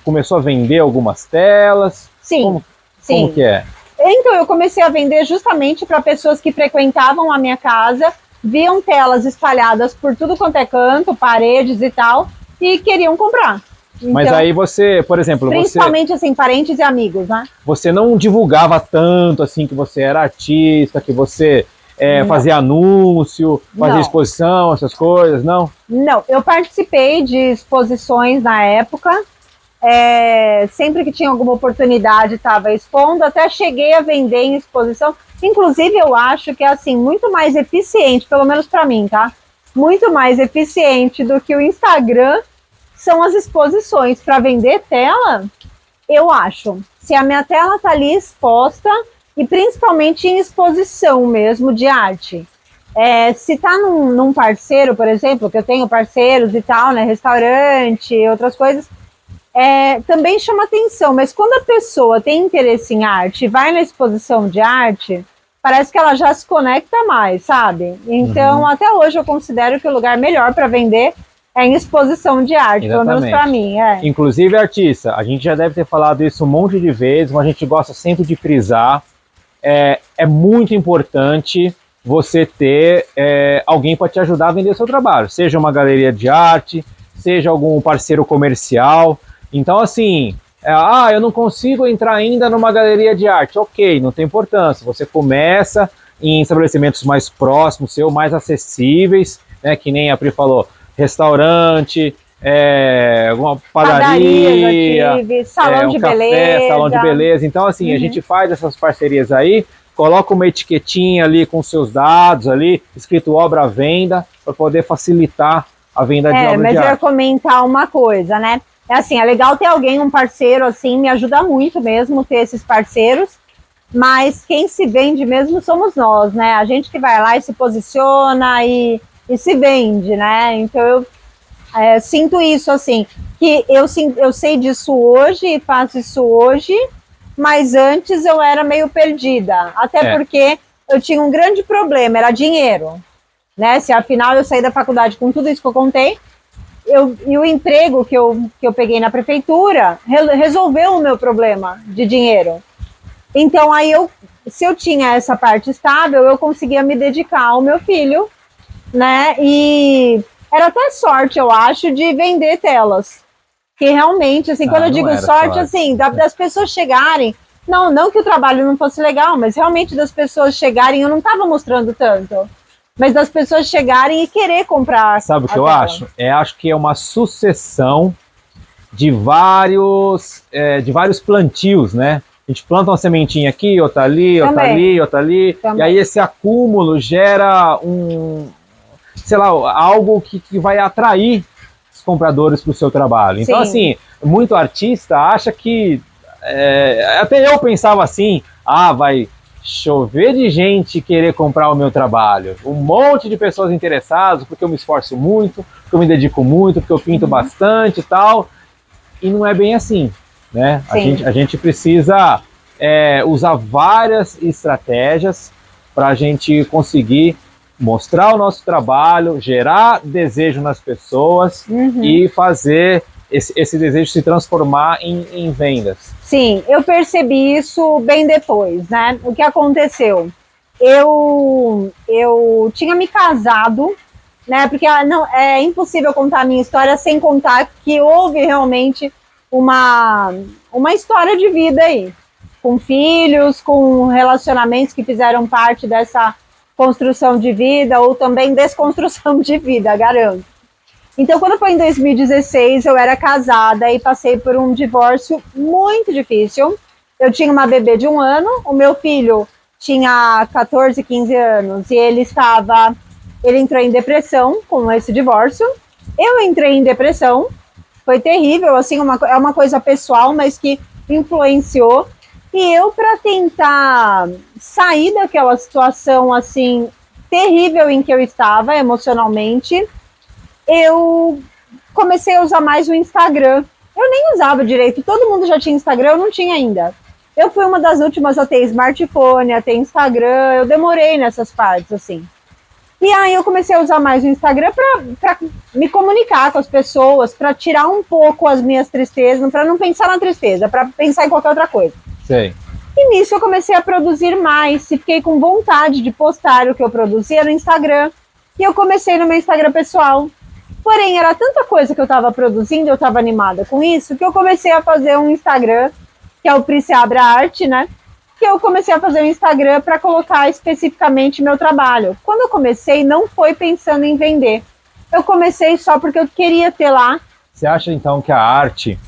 começou a vender algumas telas? Sim, como que é? Então, eu comecei a vender justamente para pessoas que frequentavam a minha casa, viam telas espalhadas por tudo quanto é canto, paredes e tal, e queriam comprar. Então, mas aí você, por exemplo... Principalmente, assim, parentes e amigos, né? Você não divulgava tanto, assim, que você era artista, que você fazia anúncio, fazia exposição, essas coisas, não? Não, eu participei de exposições na época, sempre que tinha alguma oportunidade estava expondo, até cheguei a vender em exposição. Inclusive eu acho que é assim, muito mais eficiente, pelo menos para mim, tá? Muito mais eficiente do que o Instagram são as exposições. Para vender tela, Eu acho. Se a minha tela tá ali exposta, e principalmente em exposição mesmo de arte. Se tá num parceiro, por exemplo, que eu tenho parceiros e tal, né, restaurante, outras coisas, também chama atenção, mas quando a pessoa tem interesse em arte e vai na exposição de arte, parece que ela já se conecta mais, sabe? Então, até hoje eu considero que o lugar melhor para vender é em exposição de arte, Exatamente. pelo menos para mim. Inclusive, artista, a gente já deve ter falado isso um monte de vezes, mas a gente gosta sempre de frisar. É muito importante você ter alguém para te ajudar a vender o seu trabalho, seja uma galeria de arte, seja algum parceiro comercial. Então, assim, eu não consigo entrar ainda numa galeria de arte. Ok, não tem importância. Você começa em estabelecimentos mais próximos, mais acessíveis, né, que nem a Pri falou, restaurante, uma padaria, salão de café, beleza. Salão de beleza. Então, assim, a gente faz essas parcerias aí, coloca uma etiquetinha ali com seus dados ali, escrito obra à venda, para poder facilitar a venda de obra de arte. Mas eu ia comentar uma coisa, né? É legal ter alguém, um parceiro, assim, me ajuda muito mesmo ter esses parceiros, mas quem se vende mesmo somos nós, né? A gente que vai lá e se posiciona e se vende, né? Então eu sinto isso, assim, que eu sei disso hoje e faço isso hoje, mas antes eu era meio perdida, até porque eu tinha um grande problema, era dinheiro, né? Se afinal eu saí da faculdade com tudo isso que eu contei, e o emprego que eu peguei na prefeitura resolveu o meu problema de dinheiro. Então aí se eu tinha essa parte estável, eu conseguia me dedicar ao meu filho, né? E era até sorte, eu acho, de vender telas. Que realmente, assim, quando eu digo sorte, assim, das pessoas chegarem, não que o trabalho não fosse legal, mas realmente das pessoas chegarem, eu não estava mostrando tanto, mas das pessoas chegarem e querer comprar. Sabe o que eu acho? Acho que é uma sucessão de vários plantios, né? A gente planta uma sementinha aqui, outra ali, outra ali, outra ali, e aí esse acúmulo gera algo que vai atrair os compradores para o seu trabalho. Então, assim, muito artista acha que, até eu pensava assim, vai chover de gente querer comprar o meu trabalho, um monte de pessoas interessadas, porque eu me esforço muito, porque eu me dedico muito, porque eu pinto bastante e tal, e não é bem assim, né? A gente precisa usar várias estratégias para a gente conseguir mostrar o nosso trabalho, gerar desejo nas pessoas e fazer esse desejo se transformar em vendas. Sim, eu percebi isso bem depois, né? O que aconteceu? Eu tinha me casado, né? Porque não, é impossível contar a minha história sem contar que houve realmente uma história de vida aí, com filhos, com relacionamentos que fizeram parte dessa construção de vida ou também desconstrução de vida, garanto. Então, quando foi em 2016, eu era casada e passei por um divórcio muito difícil. Eu tinha uma bebê de 1 ano, o meu filho tinha 14, 15 anos e ele entrou em depressão com esse divórcio. Eu entrei em depressão, foi terrível, assim, é uma coisa pessoal, mas que influenciou. E eu, para tentar sair daquela situação, assim, terrível em que eu estava emocionalmente, eu comecei a usar mais o Instagram. Eu nem usava direito, todo mundo já tinha Instagram, eu não tinha ainda. Eu fui uma das últimas a ter smartphone, a ter Instagram, eu demorei nessas partes, assim. E aí eu comecei a usar mais o Instagram para me comunicar com as pessoas, para tirar um pouco as minhas tristezas, para não pensar na tristeza, para pensar em qualquer outra coisa. Sei. E nisso eu comecei a produzir mais, e fiquei com vontade de postar o que eu produzia no Instagram. E eu comecei no meu Instagram pessoal. Porém, era tanta coisa que eu estava produzindo, eu estava animada com isso, que eu comecei a fazer um Instagram, que é o Pri Seabra Arte, né? Que eu comecei a fazer um Instagram para colocar especificamente meu trabalho. Quando eu comecei, não foi pensando em vender. Eu comecei só porque eu queria ter lá. Você acha, então, que a arte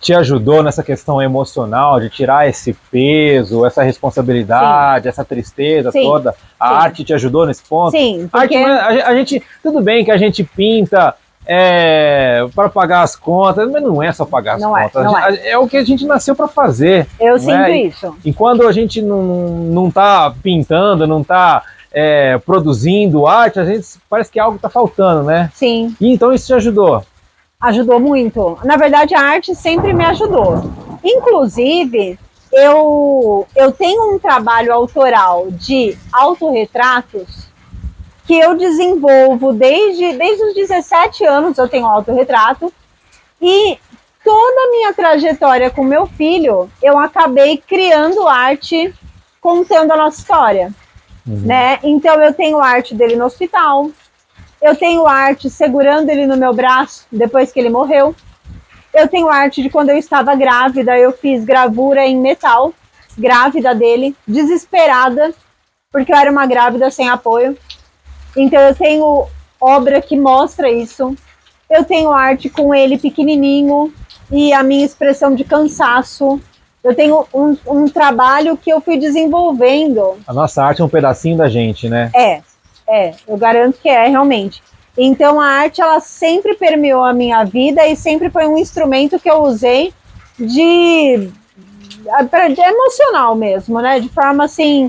te ajudou nessa questão emocional, de tirar esse peso, essa responsabilidade, essa tristeza toda? A arte te ajudou nesse ponto? Sim, porque... a gente, tudo bem que a gente pinta para pagar as contas, mas não é só pagar as contas. Não é. É o que a gente nasceu para fazer. Eu sinto isso. E quando a gente não está pintando, não está produzindo arte, a gente parece que algo está faltando, né? Sim. E então isso te ajudou? Ajudou muito. Na verdade, a arte sempre me ajudou. Inclusive, eu tenho um trabalho autoral de autorretratos que eu desenvolvo desde os 17 anos. Eu tenho autorretrato, e toda a minha trajetória com meu filho, eu acabei criando arte contando a nossa história, né? Então eu tenho arte dele no hospital, eu tenho arte segurando ele no meu braço depois que ele morreu, eu tenho arte de quando eu estava grávida, eu fiz gravura em metal, grávida dele, desesperada, porque eu era uma grávida sem apoio. Então eu tenho obra que mostra isso. Eu tenho arte com ele pequenininho e a minha expressão de cansaço. Eu tenho um trabalho que eu fui desenvolvendo. A nossa arte é um pedacinho da gente, né? Eu garanto que é, realmente. Então a arte, ela sempre permeou a minha vida e sempre foi um instrumento que eu usei de emocional mesmo, né? De forma assim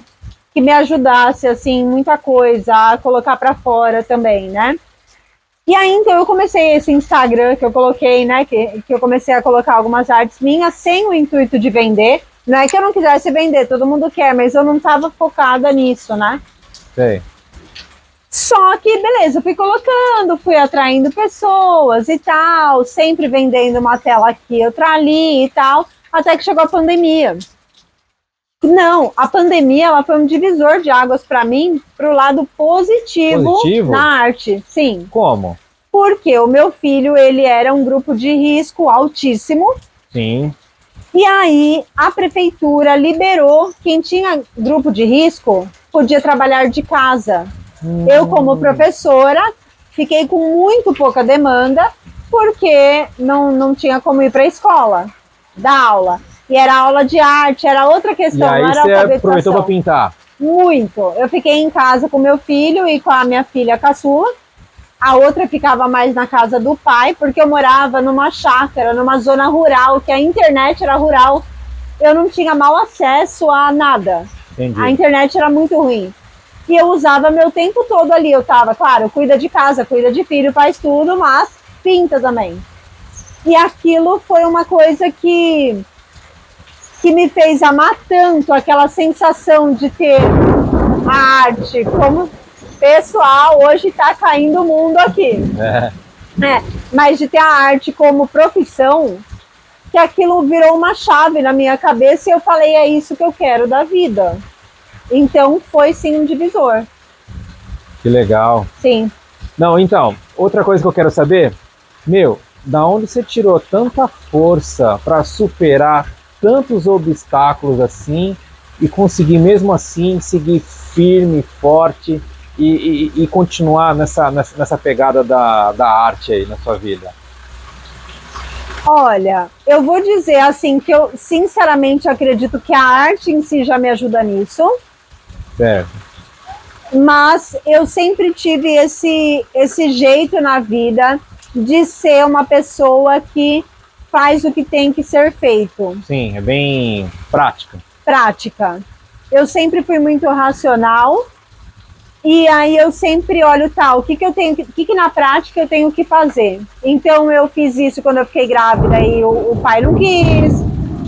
que me ajudasse assim muita coisa a colocar para fora também, né? E aí então eu comecei esse Instagram que eu coloquei, né? Que eu comecei a colocar algumas artes minhas sem o intuito de vender. Não é que eu não quisesse vender, todo mundo quer, mas eu não estava focada nisso, né? Sei. Só que, beleza, eu fui colocando, fui atraindo pessoas e tal, sempre vendendo uma tela aqui, outra ali e tal, até que chegou a pandemia. Não, a pandemia, ela foi um divisor de águas para mim, pro lado positivo na arte, sim. Como? Porque o meu filho, ele era um grupo de risco altíssimo. Sim. E aí a prefeitura liberou quem tinha grupo de risco podia trabalhar de casa. Eu, como professora, fiquei com muito pouca demanda, porque não tinha como ir para a escola, dar aula. E era aula de arte, era outra questão, e aí não era você alfabetização. aproveitou para pintar? Muito. Eu fiquei em casa com meu filho e com a minha filha caçula. A outra ficava mais na casa do pai, porque eu morava numa chácara, numa zona rural, que a internet era rural. Eu não tinha mau acesso a nada. Entendi. A internet era muito ruim. E eu usava meu tempo todo ali. Eu tava, claro, cuida de casa, cuida de filho, faz tudo, mas pinta também. E aquilo foi uma coisa que me fez amar tanto aquela sensação de ter a arte como pessoal. Hoje tá caindo o mundo aqui. Mas de ter a arte como profissão, que aquilo virou uma chave na minha cabeça e eu falei, é isso que eu quero da vida. Então foi sim um divisor. Que legal. Sim. Não, então, outra coisa que eu quero saber, da onde você tirou tanta força para superar tantos obstáculos assim e conseguir mesmo assim seguir firme, forte e continuar nessa pegada da arte aí na sua vida? Olha, eu vou dizer assim que eu sinceramente acredito que a arte em si já me ajuda nisso. Certo. Mas eu sempre tive esse jeito na vida de ser uma pessoa que faz o que tem que ser feito. Sim, é bem prática. Prática. Eu sempre fui muito racional e aí eu sempre olho o que na prática eu tenho que fazer. Então eu fiz isso quando eu fiquei grávida e o pai não quis.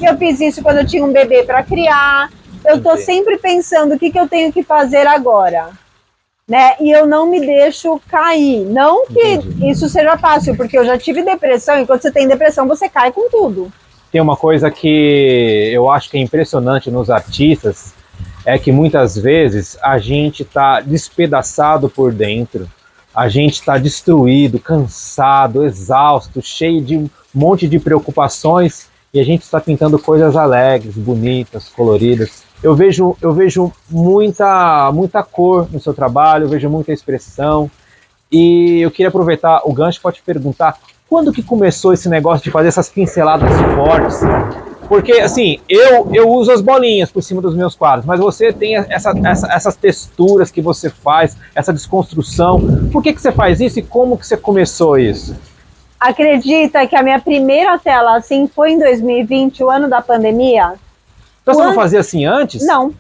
Eu fiz isso quando eu tinha um bebê para criar. Eu tô sempre pensando o que eu tenho que fazer agora, né? E eu não me deixo cair. Não que isso seja fácil, porque eu já tive depressão, e quando você tem depressão, você cai com tudo. Tem uma coisa que eu acho que é impressionante nos artistas, é que muitas vezes a gente tá despedaçado por dentro, a gente tá destruído, cansado, exausto, cheio de um monte de preocupações, e a gente está pintando coisas alegres, bonitas, coloridas. Eu vejo muita cor no seu trabalho, eu vejo muita expressão. E eu queria aproveitar o gancho para te perguntar, quando que começou esse negócio de fazer essas pinceladas fortes? Porque, assim, eu uso as bolinhas por cima dos meus quadros, mas você tem essas texturas que você faz, essa desconstrução. Por que você faz isso e como que você começou isso? Acredita que a minha primeira tela assim foi em 2020, o ano da pandemia? Então você não fazia assim antes? Não,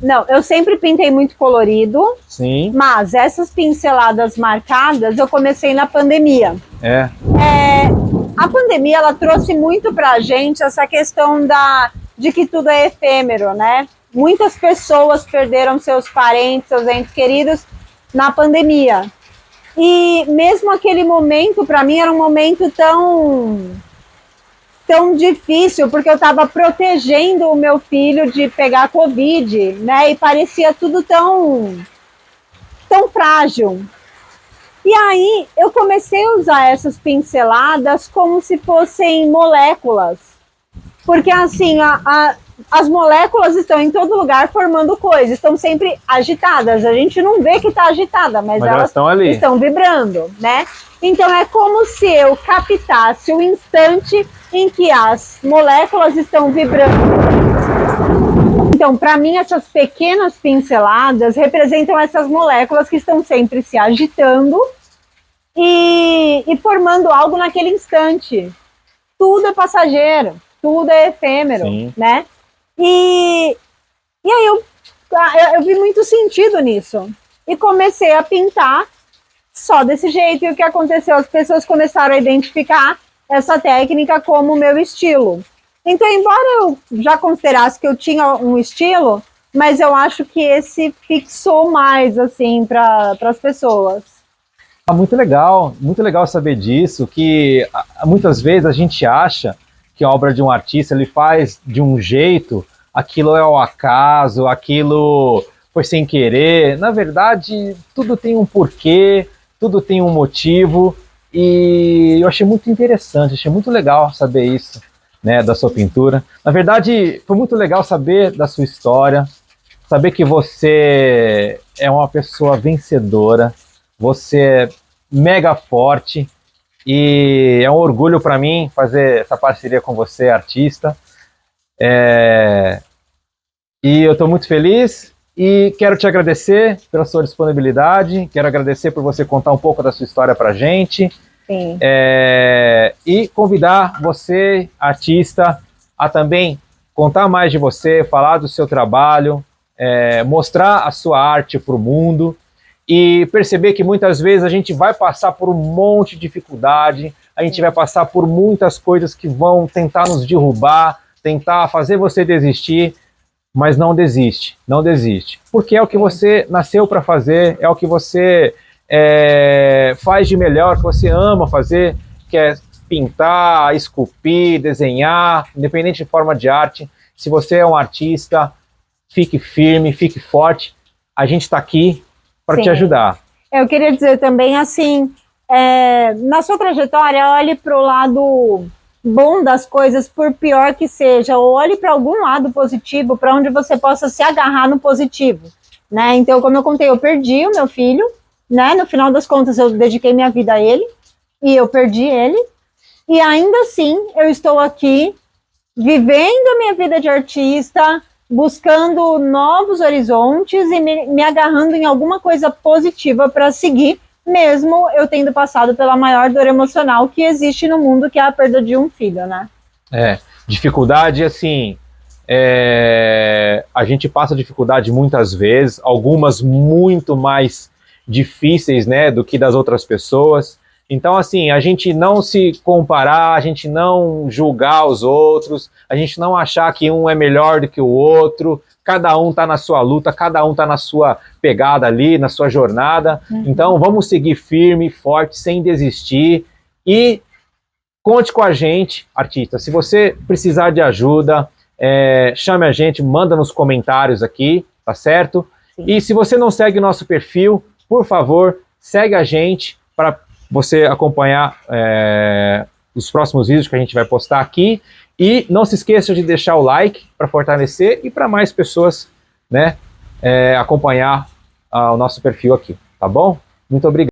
não. Eu sempre pintei muito colorido. Sim. Mas essas pinceladas marcadas eu comecei na pandemia. A pandemia ela trouxe muito pra gente essa questão de que tudo é efêmero, né? Muitas pessoas perderam seus parentes, seus entes queridos na pandemia. E mesmo aquele momento, para mim, era um momento tão difícil, porque eu estava protegendo o meu filho de pegar Covid, né? E parecia tudo tão frágil. E aí eu comecei a usar essas pinceladas como se fossem moléculas. Porque assim, as moléculas estão em todo lugar formando coisas, estão sempre agitadas. A gente não vê que está agitada, mas elas estão ali, estão vibrando, né? Então é como se eu captasse o instante em que as moléculas estão vibrando. Então, para mim, essas pequenas pinceladas representam essas moléculas que estão sempre se agitando e formando algo naquele instante. Tudo é passageiro, tudo é efêmero, sim, né? E aí eu vi muito sentido nisso. E comecei a pintar só desse jeito. E o que aconteceu? As pessoas começaram a identificar essa técnica como meu estilo. Então, embora eu já considerasse que eu tinha um estilo, mas eu acho que esse fixou mais, assim, para as pessoas. Muito legal saber disso, que muitas vezes a gente acha que a obra de um artista ele faz de um jeito, aquilo é ao acaso, aquilo foi sem querer. Na verdade, tudo tem um porquê, tudo tem um motivo, e eu achei muito interessante, achei muito legal saber isso, né, da sua pintura. Na verdade, foi muito legal saber da sua história, saber que você é uma pessoa vencedora, você é mega forte, e é um orgulho para mim fazer essa parceria com você, artista. E eu estou muito feliz e quero te agradecer pela sua disponibilidade, quero agradecer por você contar um pouco da sua história para a gente. Sim. E convidar você, artista, a também contar mais de você, falar do seu trabalho, mostrar a sua arte para o mundo e perceber que muitas vezes a gente vai passar por um monte de dificuldade, a gente vai passar por muitas coisas que vão tentar nos derrubar, tentar fazer você desistir, mas não desiste, não desiste, porque é o que você nasceu para fazer, é o que você faz de melhor, que você ama fazer, que é pintar, esculpir, desenhar, independente de forma de arte. Se você é um artista, fique firme, fique forte, a gente está aqui para te ajudar. Eu queria dizer também assim, na sua trajetória, olhe para o lado bom das coisas, por pior que seja, ou olhe para algum lado positivo, para onde você possa se agarrar no positivo, né? Então, como eu contei, eu perdi o meu filho, né? No final das contas, eu dediquei minha vida a ele, e eu perdi ele, e ainda assim, eu estou aqui, vivendo a minha vida de artista, buscando novos horizontes e me agarrando em alguma coisa positiva para seguir, mesmo eu tendo passado pela maior dor emocional que existe no mundo, que é a perda de um filho, né? Dificuldade, assim, a gente passa dificuldade muitas vezes, algumas muito mais difíceis, né, do que das outras pessoas. Então, assim, a gente não se comparar, a gente não julgar os outros, a gente não achar que um é melhor do que o outro, cada um está na sua luta, cada um está na sua pegada ali, na sua jornada. Então, vamos seguir firme, forte, sem desistir, e conte com a gente, artista. Se você precisar de ajuda, chame a gente, manda nos comentários aqui, tá certo? Sim. E se você não segue o nosso perfil, por favor, segue a gente para você acompanhar os próximos vídeos que a gente vai postar aqui. E não se esqueça de deixar o like para fortalecer e para mais pessoas, né, acompanhar o nosso perfil aqui, tá bom? Muito obrigado.